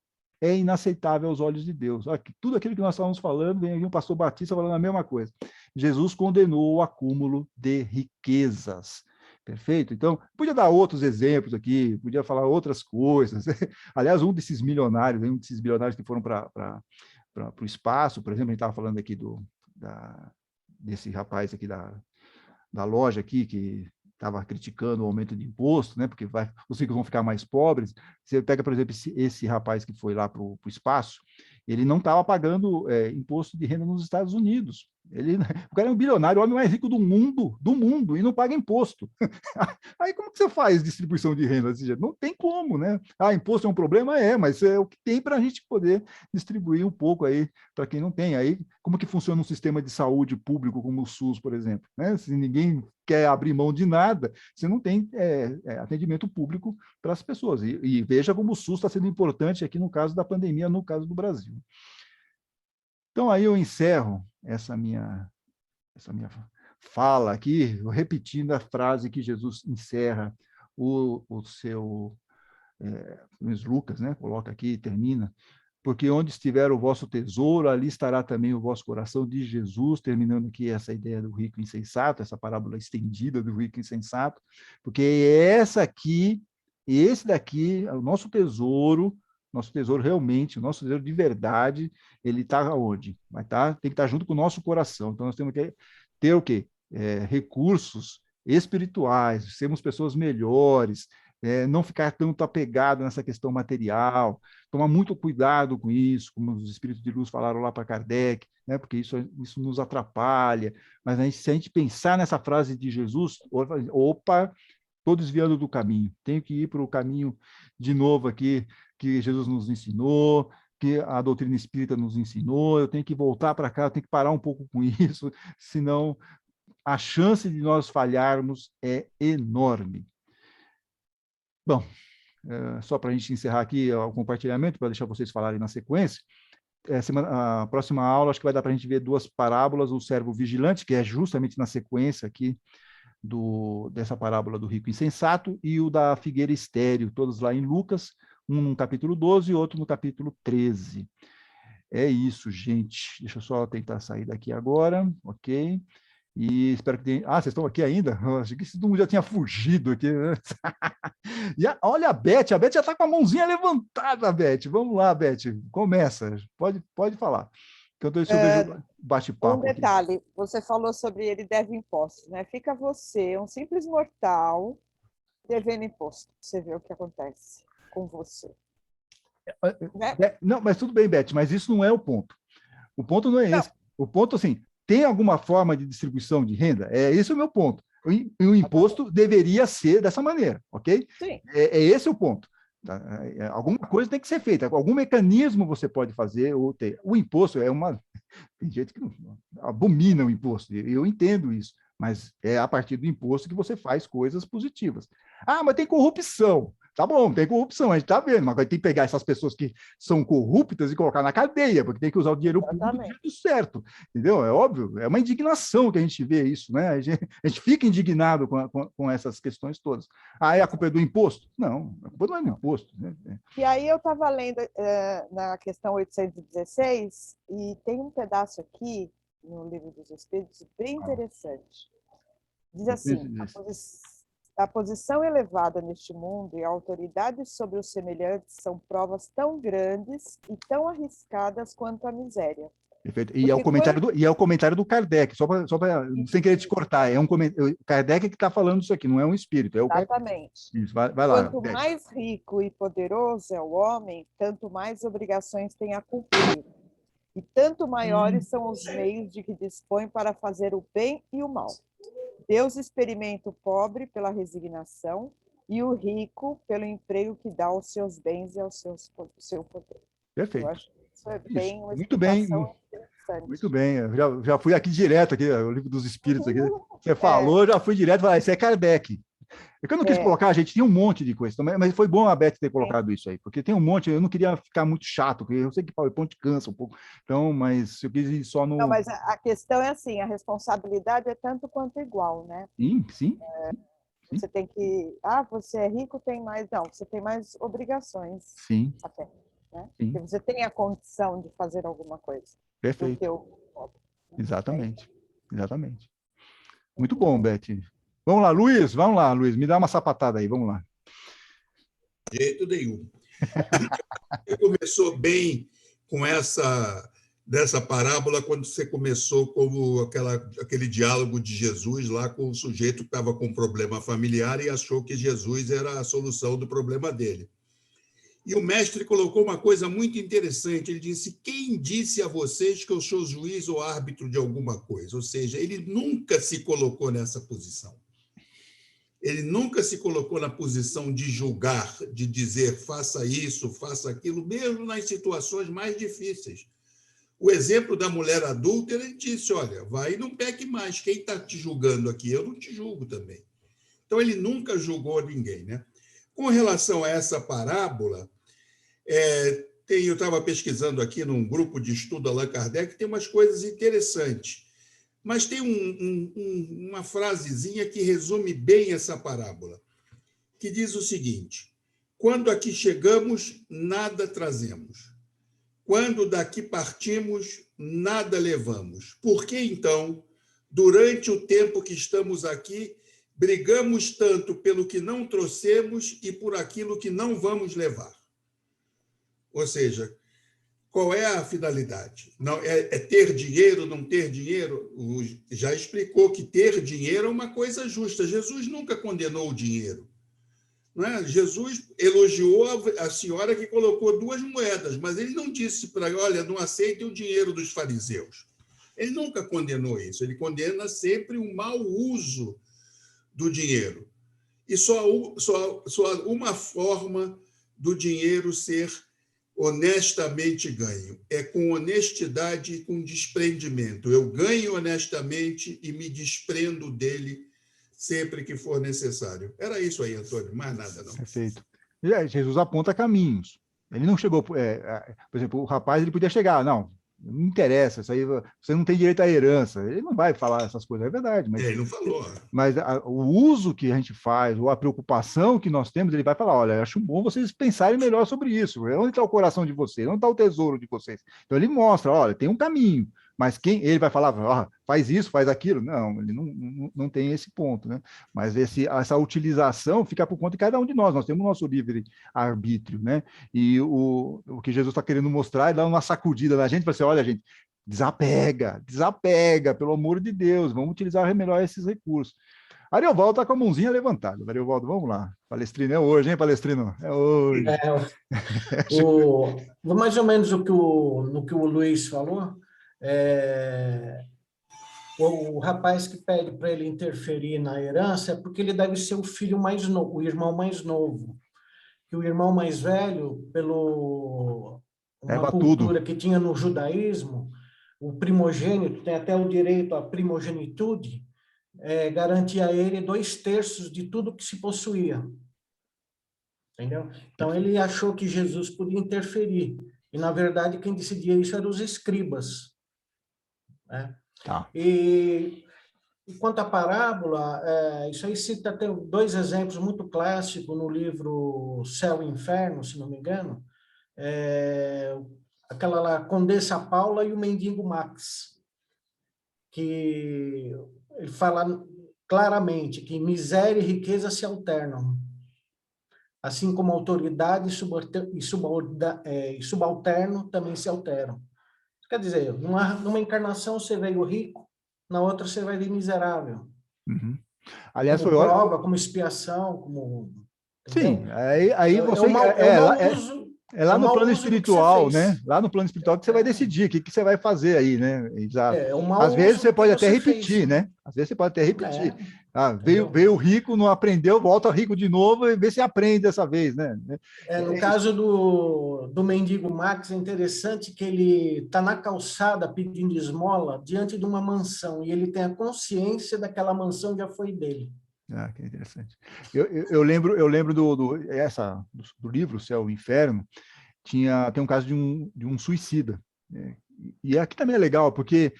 é inaceitável aos olhos de Deus. Olha, tudo aquilo que nós estávamos falando, vem aqui um pastor Batista falando a mesma coisa. Jesus condenou o acúmulo de riquezas. Perfeito? Então, podia dar outros exemplos aqui, podia falar outras coisas. Aliás, um desses bilionários que foram para o espaço, por exemplo, a gente estava falando aqui desse rapaz aqui da loja aqui, que estava criticando o aumento de imposto, né, porque os ricos vão ficar mais pobres. Você pega, por exemplo, esse rapaz que foi lá para o espaço, ele não estava pagando imposto de renda nos Estados Unidos. O cara é um bilionário, o homem mais rico do mundo, e não paga imposto. Aí como que você faz distribuição de renda desse jeito? Não tem como, né? Imposto é um problema? Mas é o que tem para a gente poder distribuir um pouco aí para quem não tem. Aí, como que funciona um sistema de saúde público como o SUS, por exemplo? Né? Se ninguém quer abrir mão de nada, você não tem atendimento público para as pessoas. E veja como o SUS está sendo importante aqui no caso da pandemia, no caso do Brasil. Então, aí eu encerro essa minha fala aqui, repetindo a frase que Jesus encerra o seu Lucas, né? Coloca aqui e termina. Porque onde estiver o vosso tesouro, ali estará também o vosso coração, de Jesus, terminando aqui essa ideia do rico insensato, essa parábola estendida do rico insensato, porque esse daqui é o nosso tesouro realmente, o nosso tesouro de verdade, ele está onde? Tem que estar junto com o nosso coração. Então, nós temos que ter o quê? Recursos espirituais, sermos pessoas melhores, não ficar tanto apegado nessa questão material, tomar muito cuidado com isso, como os espíritos de luz falaram lá para Kardec, né? Porque isso nos atrapalha. Mas se a gente pensar nessa frase de Jesus, opa, estou desviando do caminho, tenho que ir para o caminho de novo aqui, que Jesus nos ensinou, que a doutrina espírita nos ensinou, eu tenho que voltar para cá, eu tenho que parar um pouco com isso, senão a chance de nós falharmos é enorme. Bom, só para a gente encerrar aqui o compartilhamento, para deixar vocês falarem na sequência, a próxima aula, acho que vai dar para a gente ver 2 parábolas, o servo vigilante, que é justamente na sequência aqui dessa parábola do rico insensato, e o da figueira estéril, todos lá em Lucas, um no capítulo 12 e outro no capítulo 13. É isso, gente. Deixa eu só tentar sair daqui agora, ok? E espero que tenha... vocês estão aqui ainda? Achei que todo mundo já tinha fugido aqui. Né? Olha a Beth já está com a mãozinha levantada, Beth. Vamos lá, Beth, começa. Pode falar. Enquanto isso, eu vejo bate-papo. Um detalhe, aqui. Você falou sobre ele deve impostos, né? Fica você, um simples mortal, devendo imposto. Você vê o que acontece com você. Né? Não, mas tudo bem, Beth, mas isso não é o ponto. O ponto não é esse. O ponto, assim, tem alguma forma de distribuição de renda? Esse é o meu ponto. O imposto deveria ser dessa maneira, ok? Sim. Esse o ponto. Alguma coisa tem que ser feita, algum mecanismo você pode fazer ou ter. O imposto tem gente que abomina o imposto, eu entendo isso, mas é a partir do imposto que você faz coisas positivas. Mas tem corrupção. Tá bom, tem corrupção, a gente está vendo, mas vai ter que pegar essas pessoas que são corruptas e colocar na cadeia, porque tem que usar o dinheiro público do jeito certo, entendeu? É óbvio, é uma indignação que a gente vê isso, né? A gente fica indignado com essas questões todas. A culpa é do imposto? Não, a culpa não é do imposto. Né? E aí eu estava lendo na questão 816, e tem um pedaço aqui, no Livro dos Espíritos, bem interessante. Diz assim, a posição elevada neste mundo e a autoridade sobre os semelhantes são provas tão grandes e tão arriscadas quanto a miséria. Perfeito. E é o comentário do Kardec, só para sem querer te cortar, o Kardec que está falando isso aqui, não é um espírito. Exatamente. Isso, vai lá. Quanto mais rico e poderoso é o homem, tanto mais obrigações tem a cumprir. E tanto maiores são os meios de que dispõe para fazer o bem e o mal. Deus experimenta o pobre pela resignação e o rico pelo emprego que dá aos seus bens e ao seu poder. Perfeito. Eu acho que isso é bem uma muito bem, interessante. Muito bem. Eu já fui aqui direto, o Livro dos Espíritos. Aqui. Você falou, eu já fui direto, falei, isso é Kardec. É que eu não quis colocar, a gente tinha um monte de coisa, mas foi bom a Beth ter colocado isso aí, porque tem um monte, eu não queria ficar muito chato, porque eu sei que PowerPoint cansa um pouco, então, mas eu quis ir só no... Não, mas a questão é assim, a responsabilidade é tanto quanto igual, né? Sim. Você tem que... você é rico, tem mais... Não, você tem mais obrigações. Sim. Até, né? Sim. Porque você tem a condição de fazer alguma coisa. Perfeito. Do que o pobre. Exatamente. Muito bom, Beth. Vamos lá, Luiz, me dá uma sapatada aí, vamos lá. De jeito nenhum. Você começou bem com dessa parábola quando você começou como aquele diálogo de Jesus lá com o sujeito que estava com um problema familiar e achou que Jesus era a solução do problema dele. E o mestre colocou uma coisa muito interessante. Ele disse: quem disse a vocês que eu sou juiz ou árbitro de alguma coisa? Ou seja, ele nunca se colocou nessa posição. Ele nunca se colocou na posição de julgar, de dizer faça isso, faça aquilo, mesmo nas situações mais difíceis. O exemplo da mulher adúltera, ele disse: olha, vai e não peque mais. Quem está te julgando aqui? Eu não te julgo também. Então, ele nunca julgou ninguém, né? Com relação a essa parábola, eu estava pesquisando aqui num grupo de estudo Allan Kardec, tem umas coisas interessantes, mas tem uma frasezinha que resume bem essa parábola, que diz o seguinte: quando aqui chegamos, nada trazemos. Quando daqui partimos, nada levamos. Por que, então, durante o tempo que estamos aqui, brigamos tanto pelo que não trouxemos e por aquilo que não vamos levar? Ou seja, qual é a finalidade? Não, é ter dinheiro, não ter dinheiro? Já explicou que ter dinheiro é uma coisa justa. Jesus nunca condenou o dinheiro. Não é? Jesus elogiou a senhora que colocou 2 moedas, mas ele não disse para ela: olha, não aceitem o dinheiro dos fariseus. Ele nunca condenou isso. Ele condena sempre o mau uso do dinheiro. E só uma forma do dinheiro ser honestamente ganho. É com honestidade e com desprendimento. Eu ganho honestamente e me desprendo dele sempre que for necessário. Era isso aí, Antônio, mais nada não. Perfeito. Jesus aponta caminhos. Ele não chegou... por exemplo, o rapaz ele podia chegar, não interessa, isso aí, você não tem direito à herança. Ele não vai falar essas coisas, é verdade. Mas, ele não falou. Mas o uso que a gente faz, ou a preocupação que nós temos, ele vai falar: olha, acho bom vocês pensarem melhor sobre isso. Onde está o coração de vocês? Onde está o tesouro de vocês? Então ele mostra: olha, tem um caminho. Mas quem ele vai falar: faz isso, faz aquilo? Não, ele não tem esse ponto, né? Mas essa utilização fica por conta de cada um de nós. Nós temos o nosso livre-arbítrio, né? E o que Jesus está querendo mostrar é dar uma sacudida na gente, para assim: olha, gente, desapega, pelo amor de Deus, vamos utilizar melhor esses recursos. Ariovaldo está com a mãozinha levantada. Ariovaldo, vamos lá. Palestrino é hoje, hein, Palestrino? É hoje. Mais ou menos no que o Luiz falou. O rapaz que pede para ele interferir na herança é porque ele deve ser o filho mais novo, o irmão mais novo. Que o irmão mais velho, pelo uma cultura que tinha no judaísmo, o primogênito tem até o direito à primogenitude, garantia a ele 2/3 de tudo que se possuía. Entendeu? Então ele achou que Jesus podia interferir. E, na verdade, quem decidia isso eram os escribas. Né? E quanto à parábola, isso aí cita até 2 exemplos muito clássicos no livro Céu e Inferno, se não me engano. Aquela lá, Condessa Paula e o Mendigo Max, que ele fala claramente que miséria e riqueza se alternam, assim como autoridade e subalterno também se alteram. Quer dizer, numa encarnação você veio rico, na outra você vai vir miserável. Uhum. Aliás, como prova, como expiação, como... Sim, aí você... É lá no plano espiritual, né? Lá no plano espiritual que você vai decidir o que você vai fazer aí, né? Exato. Às vezes você pode até repetir, né? Às vezes você pode até repetir. Veio rico, não aprendeu, volta rico de novo e vê se aprende dessa vez, né? No caso do mendigo Max, é interessante que ele está na calçada pedindo esmola diante de uma mansão e ele tem a consciência daquela mansão já foi dele. Que interessante. Eu lembro do livro Céu e Inferno, tem um caso de um suicida. E aqui também é legal, porque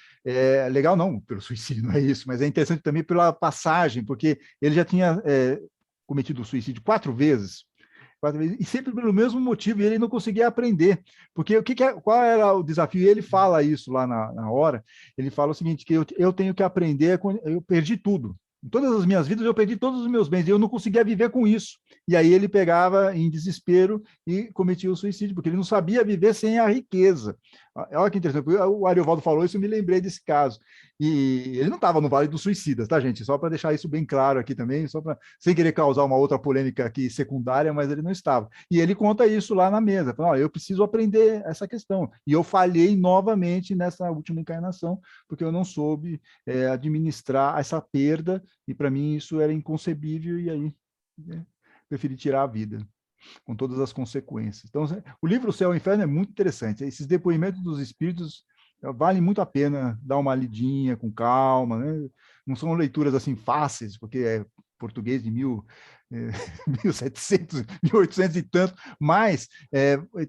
legal não pelo suicídio, não é isso, mas é interessante também pela passagem, porque ele já tinha cometido o suicídio 4 vezes, e sempre pelo mesmo motivo, e ele não conseguia aprender, porque qual era o desafio? E ele fala isso lá na hora, ele fala o seguinte, que eu tenho que aprender, eu perdi tudo. Em todas as minhas vidas, eu perdi todos os meus bens, e eu não conseguia viver com isso. E aí ele pegava em desespero e cometia o suicídio, porque ele não sabia viver sem a riqueza. Olha que interessante, o Ariovaldo falou isso, eu me lembrei desse caso. E ele não estava no Vale dos Suicidas, tá, gente? Só para deixar isso bem claro aqui também, sem querer causar uma outra polêmica aqui secundária, mas ele não estava. E ele conta isso lá na mesa, fala, eu preciso aprender essa questão. E eu falhei novamente nessa última encarnação, porque eu não soube administrar essa perda, e para mim isso era inconcebível, e aí preferi tirar a vida, com todas as consequências. Então, o livro O Céu e o Inferno é muito interessante. Esses depoimentos dos espíritos vale muito a pena dar uma lidinha com calma, né? Não são leituras assim fáceis, porque é português de 1700, 1800 e tanto, mas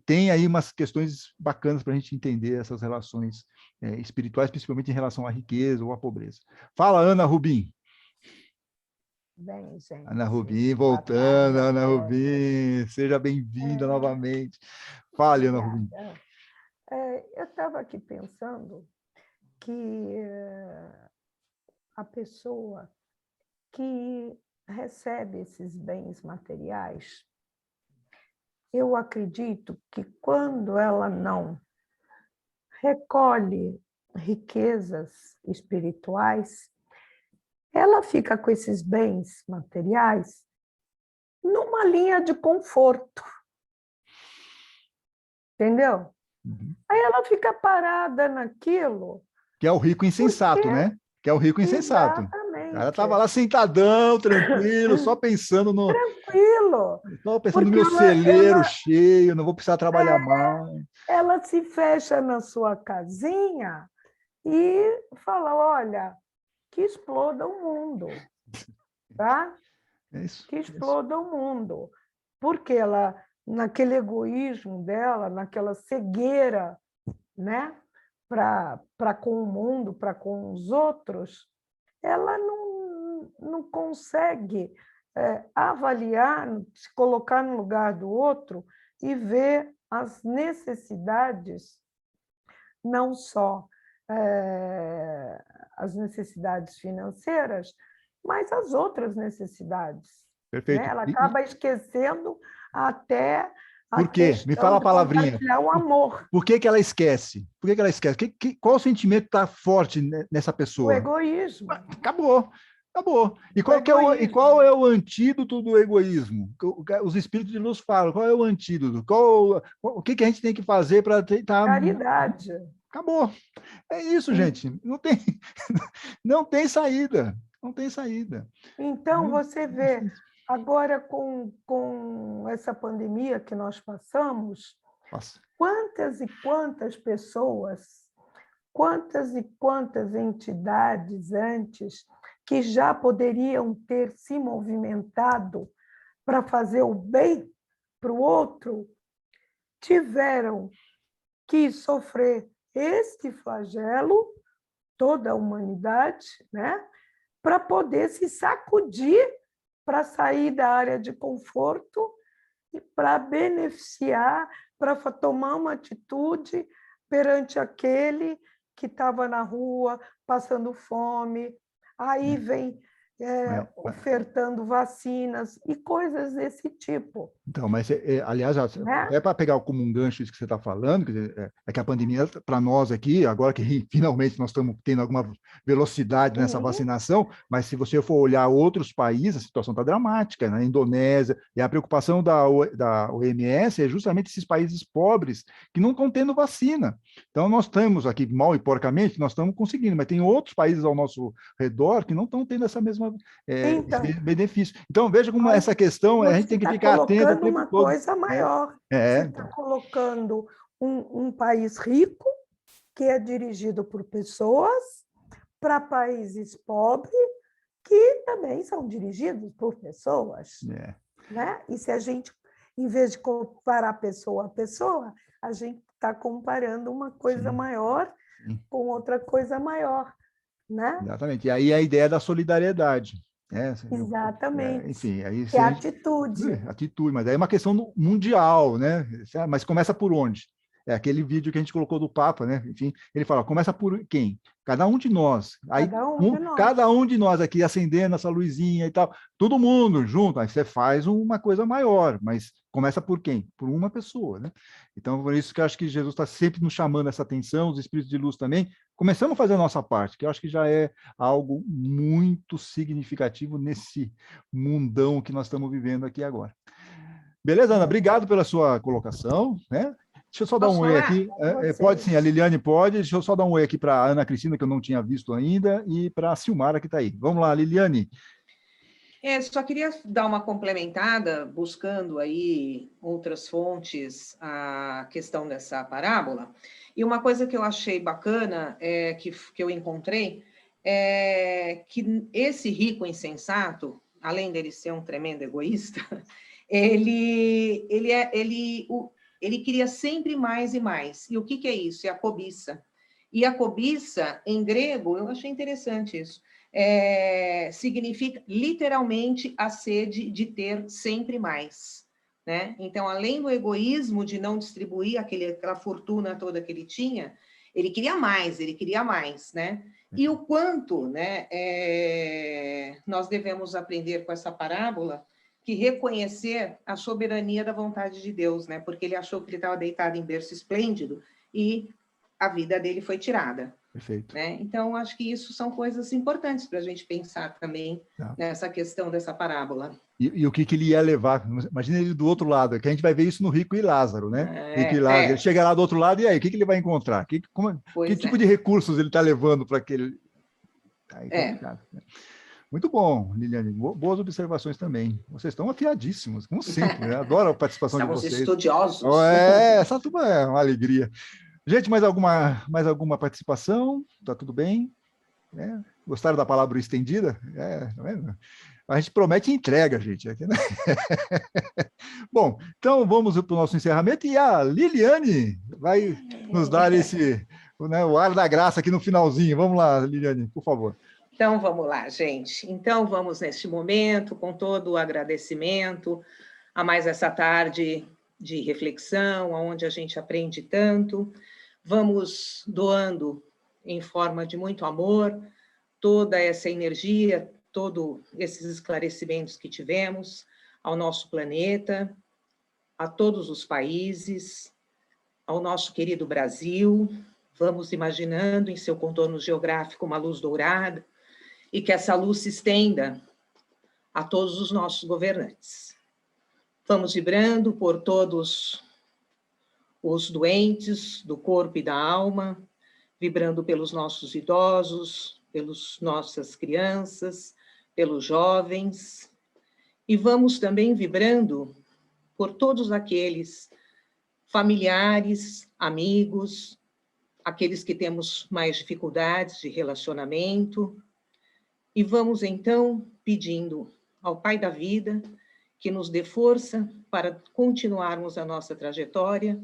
tem aí umas questões bacanas para a gente entender essas relações espirituais, principalmente em relação à riqueza ou à pobreza. Fala, Ana Rubim. Bem, gente. Ana Rubim, voltando, Ana Rubim, seja bem-vinda novamente. Fale, Ana Rubim. Eu estava aqui pensando que a pessoa que recebe esses bens materiais, eu acredito que quando ela não recolhe riquezas espirituais, ela fica com esses bens materiais numa linha de conforto. Entendeu? Uhum. Aí ela fica parada naquilo. Que é o rico insensato, né? Que é o rico insensato. Exatamente. O cara estava lá sentadão, tranquilo, só pensando no... Tranquilo. Só pensando no meu celeiro cheio, não vou precisar trabalhar mais. Ela se fecha na sua casinha e fala, olha, que exploda o mundo, tá? Que exploda o mundo. Porque ela, naquele egoísmo dela, naquela cegueira, né, para com o mundo, para com os outros, ela não consegue avaliar, se colocar no lugar do outro e ver as necessidades, não só as necessidades financeiras, mas as outras necessidades. Perfeito. Né? Ela acaba esquecendo até Por quê? Me fala a palavrinha. O amor. Por que ela esquece? Por que ela esquece? Qual o sentimento está forte nessa pessoa? O egoísmo. Acabou. E qual é o antídoto do egoísmo? Os espíritos de luz falam. Qual é o antídoto? O que a gente tem que fazer para tentar... Caridade. Acabou. É isso, gente. Não tem saída. Não tem saída. Então, você vê, agora com essa pandemia que nós passamos, quantas e quantas pessoas, quantas e quantas entidades antes que já poderiam ter se movimentado para fazer o bem para o outro, tiveram que sofrer este flagelo, toda a humanidade, né, para poder se sacudir, para sair da área de conforto e para beneficiar, para tomar uma atitude perante aquele que estava na rua, passando fome. Aí vem ofertando vacinas e coisas desse tipo. Então, mas, aliás, para pegar como um gancho isso que você está falando, quer dizer, é que a pandemia, para nós aqui, agora que finalmente nós estamos tendo alguma velocidade nessa vacinação, mas se você for olhar outros países, a situação está dramática, na Indonésia, e a preocupação da OMS é justamente esses países pobres que não estão tendo vacina. Então, nós estamos aqui, mal e porcamente, nós estamos conseguindo, mas tem outros países ao nosso redor que não estão tendo essa mesma esse benefício. Então, veja como essa questão, a gente tem que ficar atento. Uma coisa maior. Você está colocando um país rico, que é dirigido por pessoas, para países pobres, que também são dirigidos por pessoas. Né? E se a gente, em vez de comparar pessoa a pessoa, a gente está comparando uma coisa maior com outra coisa maior. Né? Exatamente. E aí a ideia da solidariedade. Exatamente. Enfim, aí atitude. Atitude, mas aí é uma questão mundial, né? Mas começa por onde? É aquele vídeo que a gente colocou do Papa, né? Enfim, ele fala, começa por quem? Cada um de nós. Aí, cada um de nós aqui acendendo essa luzinha e tal, todo mundo junto, aí você faz uma coisa maior, mas começa por quem? Por uma pessoa, né? Então, por isso que eu acho que Jesus está sempre nos chamando essa atenção, os espíritos de luz também, começamos a fazer a nossa parte, que eu acho que já é algo muito significativo nesse mundão que nós estamos vivendo aqui agora. Beleza, Ana? Obrigado pela sua colocação, né? Deixa eu só dar um oi aqui. Pode sim, a Liliane pode. Deixa eu só dar um oi aqui para a Ana Cristina, que eu não tinha visto ainda, e para a Silmara, que está aí. Vamos lá, Liliane. Só queria dar uma complementada, buscando aí outras fontes a questão dessa parábola. E uma coisa que eu achei bacana, que eu encontrei, é que esse rico insensato, além dele ser um tremendo egoísta, ele queria sempre mais e mais. E o que é isso? É a cobiça. E a cobiça, em grego, eu achei interessante isso, significa literalmente a sede de ter sempre mais, né? Então, além do egoísmo de não distribuir aquela fortuna toda que ele tinha, ele queria mais, né? E o quanto, né, nós devemos aprender com essa parábola, que reconhecer a soberania da vontade de Deus, né? Porque ele achou que ele estava deitado em berço esplêndido e a vida dele foi tirada. Perfeito. Né? Então, acho que isso são coisas importantes para a gente pensar também nessa questão dessa parábola. E o que ele ia levar? Imagina ele do outro lado, que a gente vai ver isso no Rico e Lázaro, né? Rico e Lázaro. Ele chega lá do outro lado, e aí, o que ele vai encontrar? Que tipo de recursos ele está levando para aquele... Aí, complicado, né? Muito bom, Liliane. Boas observações também. Vocês estão afiadíssimos, como sempre, né? Adoro a participação de vocês. Estamos estudiosos. Essa turma é uma alegria. Gente, mais alguma participação? Está tudo bem? Gostaram da palavra estendida? Tá vendo? A gente promete entrega, gente. Aqui, né? Bom, então vamos para o nosso encerramento e a Liliane vai nos dar o ar da graça aqui no finalzinho. Vamos lá, Liliane, por favor. Então, vamos lá, gente. Então, vamos neste momento, com todo o agradecimento, a mais essa tarde de reflexão, onde a gente aprende tanto. Vamos doando, em forma de muito amor, toda essa energia, todos esses esclarecimentos que tivemos ao nosso planeta, a todos os países, ao nosso querido Brasil. Vamos imaginando em seu contorno geográfico uma luz dourada, e que essa luz se estenda a todos os nossos governantes. Vamos vibrando por todos os doentes do corpo e da alma, vibrando pelos nossos idosos, pelas nossas crianças, pelos jovens, e vamos também vibrando por todos aqueles familiares, amigos, aqueles que temos mais dificuldades de relacionamento. E vamos, então, pedindo ao Pai da Vida que nos dê força para continuarmos a nossa trajetória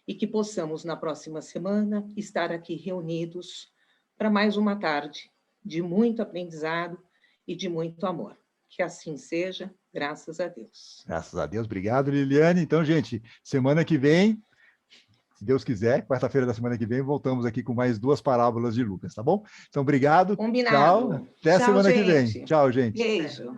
e que possamos, na próxima semana, estar aqui reunidos para mais uma tarde de muito aprendizado e de muito amor. Que assim seja, graças a Deus. Graças a Deus. Obrigado, Liliane. Então, gente, semana que vem, se Deus quiser, quarta-feira da semana que vem, voltamos aqui com mais 2 parábolas de Lucas, tá bom? Então, obrigado. Combinado. Tchau. Até a semana que vem. Tchau, gente. Beijo.